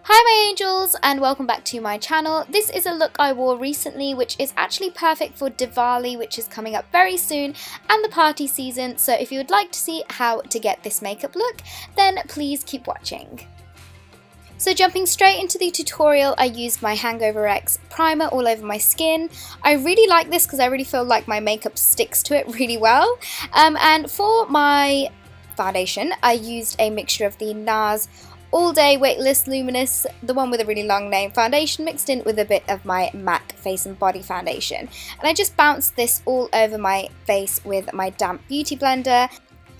Hi my angels and welcome back to my channel. This is a look I wore recently which is actually perfect for Diwali, which is coming up very soon, and the party season, so if you would like to see how to get this makeup look, then please keep watching. So jumping straight into the tutorial, I used my HangoveRx primer all over my skin. I really like this because I really feel like my makeup sticks to it really well. And for my foundation, I used a mixture of the Nars All Day Weightless Luminous, the one with a really long name, foundation mixed in with a bit of my MAC Face and Body foundation. And I just bounced this all over my face with my damp beauty blender.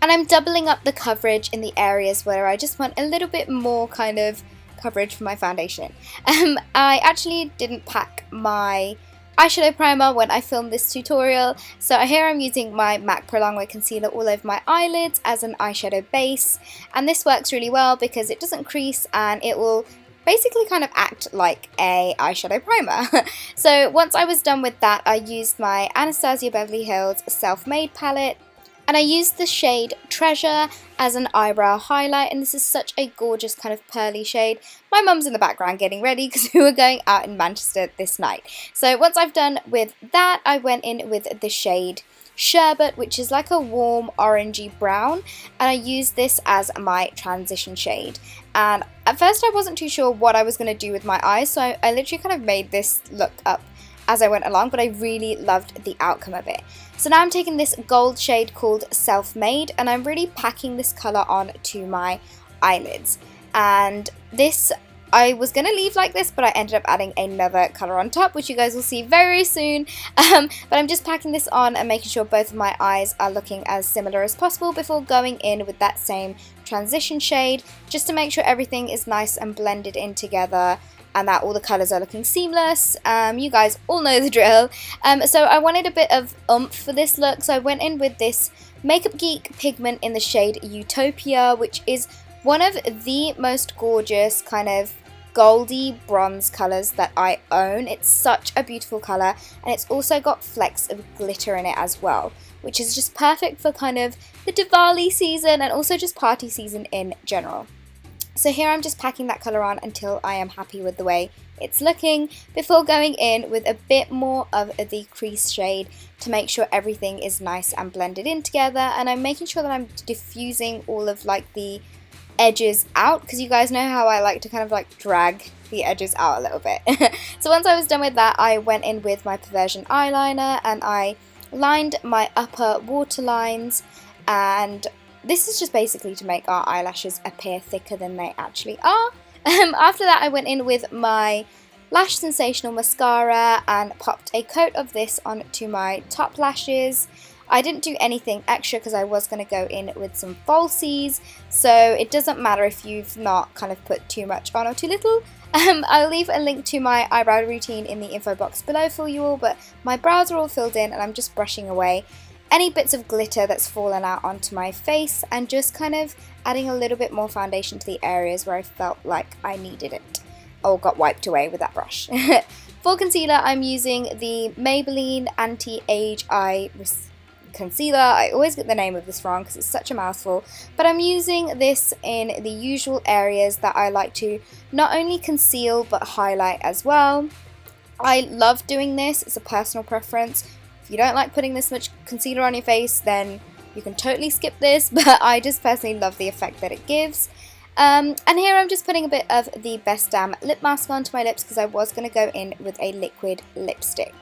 And I'm doubling up the coverage in the areas where I just want a little bit more kind of coverage for my foundation. I actually didn't pack my eyeshadow primer when I filmed this tutorial, so here I'm using my MAC Prolong concealer all over my eyelids as an eyeshadow base, and this works really well because it doesn't crease and it will basically kind of act like a eyeshadow primer. So once I was done with that, I used my Anastasia Beverly Hills Self-Made palette, and I used the shade Treasure as an eyebrow highlight, and this is such a gorgeous kind of pearly shade. My mum's in the background getting ready because we were going out in Manchester this night. So once I've done with that, I went in with the shade Sherbet, which is like a warm orangey brown, and I used this as my transition shade. And at first I wasn't too sure what I was going to do with my eyes, so I literally kind of made this look up as I went along, but I really loved the outcome of it. So now I'm taking this gold shade called Self-Made, and I'm really packing this colour on to my eyelids. And this I was going to leave like this, but I ended up adding another colour on top, which you guys will see very soon. But I'm just packing this on and making sure both of my eyes are looking as similar as possible before going in with that same transition shade, just to make sure everything is nice and blended in together and that all the colours are looking seamless. You guys all know the drill. So I wanted a bit of oomph for this look, so I went in with this Makeup Geek pigment in the shade Utopia, which is one of the most gorgeous kind of goldy bronze colours that I own. It's such a beautiful colour, and it's also got flecks of glitter in it as well, which is just perfect for kind of the Diwali season and also just party season in general. So here I'm just packing that colour on until I am happy with the way it's looking, before going in with a bit more of the crease shade to make sure everything is nice and blended in together. And I'm making sure that I'm diffusing all of like the edges out, because you guys know how I like to kind of like drag the edges out a little bit. So once I was done with that, I went in with my Perversion eyeliner and I lined my upper waterlines, and this is just basically to make our eyelashes appear thicker than they actually are. After that, I went in with my Lash Sensational mascara and popped a coat of this onto my top lashes. I didn't do anything extra because I was going to go in with some falsies, so it doesn't matter if you've not kind of put too much on or too little. I'll leave a link to my eyebrow routine in the info box below for you all, but my brows are all filled in and I'm just brushing away any bits of glitter that's fallen out onto my face and just kind of adding a little bit more foundation to the areas where I felt like I needed it or got wiped away with that brush. For concealer, I'm using the Maybelline Anti-Age Eye Concealer. I always get the name of this wrong because it's such a mouthful, but I'm using this in the usual areas that I like to not only conceal but highlight as well. I love doing this, it's a personal preference. If you don't like putting this much concealer on your face, then you can totally skip this, but I just personally love the effect that it gives. And here I'm just putting a bit of the Best Damn lip mask onto my lips because I was going to go in with a liquid lipstick.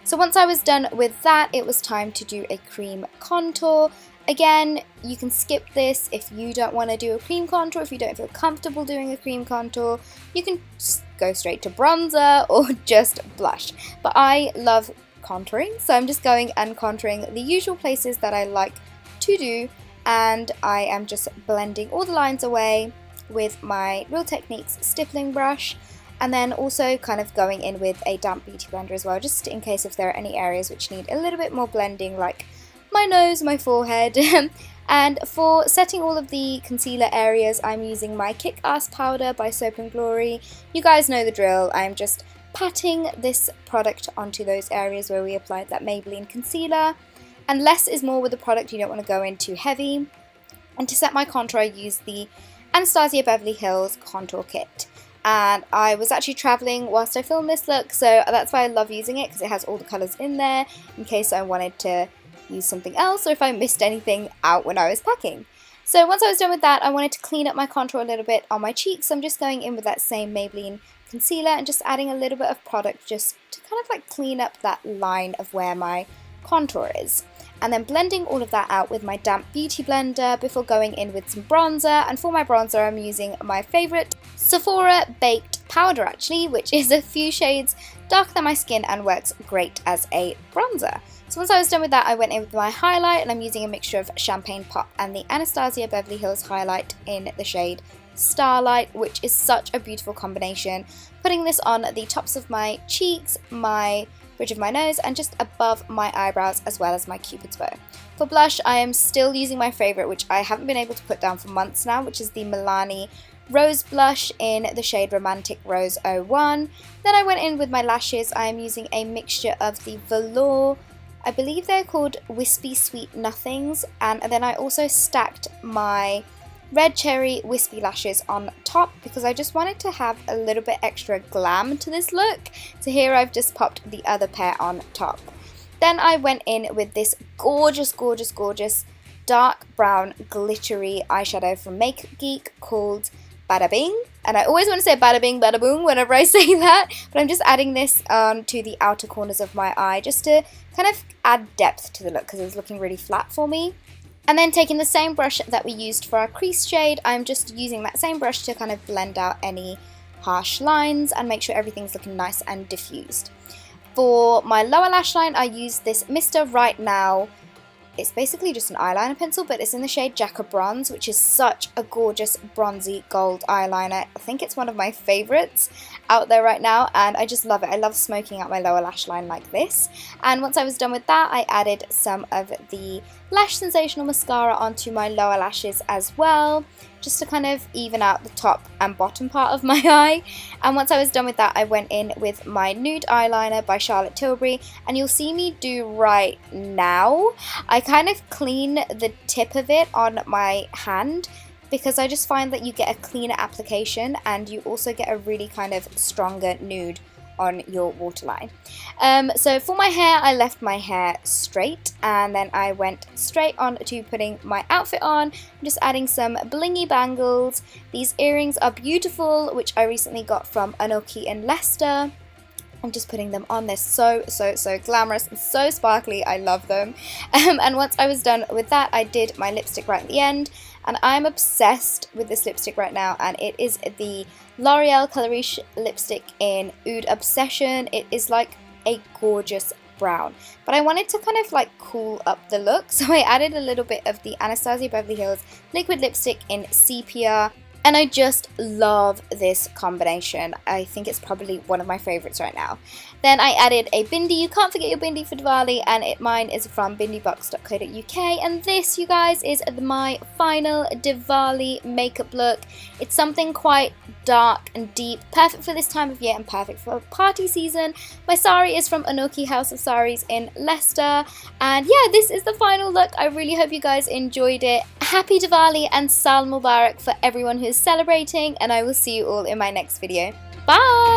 So once I was done with that, it was time to do a cream contour. Again, you can skip this if you don't want to do a cream contour, if you don't feel comfortable doing a cream contour. You can just go straight to bronzer or just blush. But I love contouring, so I'm just going and contouring the usual places that I like to do, and I am just blending all the lines away with my Real Techniques stippling brush, and then also kind of going in with a damp beauty blender as well, just in case if there are any areas which need a little bit more blending, like my nose, my forehead. And for setting all of the concealer areas, I'm using my Kick Ass powder by Soap & Glory. You guys know the drill. I'm just patting this product onto those areas where we applied that Maybelline concealer. And less is more with the product, you don't want to go in too heavy. And to set my contour, I used the Anastasia Beverly Hills Contour Kit. and I was actually travelling whilst I filmed this look, so that's why I love using it, because it has all the colours in there in case I wanted to use something else or if I missed anything out when I was packing. So once I was done with that, I wanted to clean up my contour a little bit on my cheeks, so I'm just going in with that same Maybelline concealer and just adding a little bit of product just to kind of like clean up that line of where my contour is. And then blending all of that out with my damp beauty blender before going in with some bronzer. And for my bronzer, I'm using my favourite Sephora Baked powder actually, which is a few shades darker than my skin and works great as a bronzer. So once I was done with that, I went in with my highlight, and I'm using a mixture of Champagne Pop and the Anastasia Beverly Hills highlight in the shade Starlight, which is such a beautiful combination. Putting this on the tops of my cheeks, my bridge of my nose, and just above my eyebrows, as well as my cupid's bow. For blush, I am still using my favourite, which I haven't been able to put down for months now, which is the Milani Rose Blush in the shade Romantic Rose 01. Then I went in with my lashes. I am using a mixture of the Velour, I believe they're called Wispy Sweet Nothings, and then I also stacked my Red Cherry Wispy Lashes on top because I just wanted to have a little bit extra glam to this look. So here I've just popped the other pair on top. Then I went in with this gorgeous, gorgeous, gorgeous dark brown glittery eyeshadow from Geek called Bada Bing. And I always want to say bada bing, bada boom whenever I say that, but I'm just adding this to the outer corners of my eye just to kind of add depth to the look because it was looking really flat for me. And then taking the same brush that we used for our crease shade, I'm just using that same brush to kind of blend out any harsh lines and make sure everything's looking nice and diffused. For my lower lash line, I used this Mr. Right Now. It's basically just an eyeliner pencil, but it's in the shade Jacka Bronze, which is such a gorgeous bronzy gold eyeliner. I think it's one of my favourites out there right now, and I just love it. I love smoking out my lower lash line like this. And once I was done with that, I added some of the Lash Sensational mascara onto my lower lashes as well, just to kind of even out the top and bottom part of my eye. And once I was done with that, I went in with my nude eyeliner by Charlotte Tilbury, and you'll see me do right now. I kind of clean the tip of it on my hand because I just find that you get a cleaner application and you also get a really kind of stronger nude on your waterline. So for my hair, I left my hair straight, and then I went straight on to putting my outfit on. I'm just adding some blingy bangles. These earrings are beautiful, which I recently got from Anoki in Leicester. I'm just putting them on. They're so glamorous and so sparkly. I love them. And once I was done with that, I did my lipstick right at the end, and I'm obsessed with this lipstick right now, and it is the L'Oreal Color Riche lipstick in Oud Obsession. It is like a gorgeous brown, but I wanted to kind of like cool up the look, so I added a little bit of the Anastasia Beverly Hills liquid lipstick in Sepia. And I just love this combination. I think it's probably one of my favourites right now. Then I added a bindi. You can't forget your bindi for Diwali, and mine is from bindibox.co.uk. And this, you guys, is my final Diwali makeup look. It's something quite dark and deep, perfect for this time of year and perfect for party season. My sari is from Anoki House of Saris in Leicester. And yeah, this is the final look. I really hope you guys enjoyed it. Happy Diwali and Sal Mubarak for everyone who's celebrating, and I will see you all in my next video. Bye!